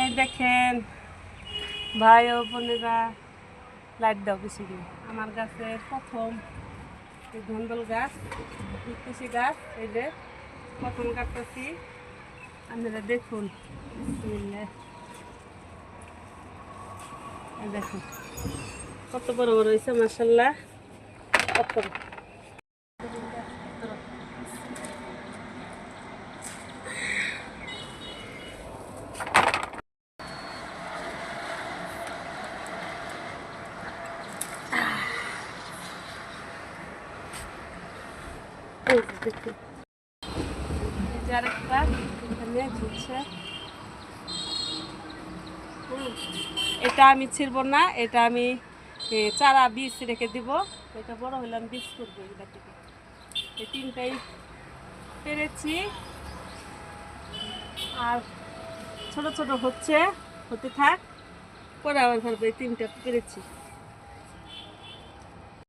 এই দেখেন ভাই ও বোনেরা, লাইট দাও বেশি করে। আমার গাছের প্রথম এই ধন্দল গাছ, তুলসী গাছ, এই যে প্রথম কাটতেছি। আপনারা দেখুন, দেখুন কত বড় বড় হয়েছে, মাশাআল্লাহ। কত দেখুন, আরেকটা এখানে ঝুলছে। এটা আমি ছিড়ব না, এটা আমি চারা বীজ রেখে দিব। এটা বড় হলে আমি বীজ করবো। এটা থেকে এই তিনটাই পেরেছি, আর ছোট ছোট হচ্ছে, হতে থাক, পরে আবার ফেলবো। এই তিনটা পেরেছি।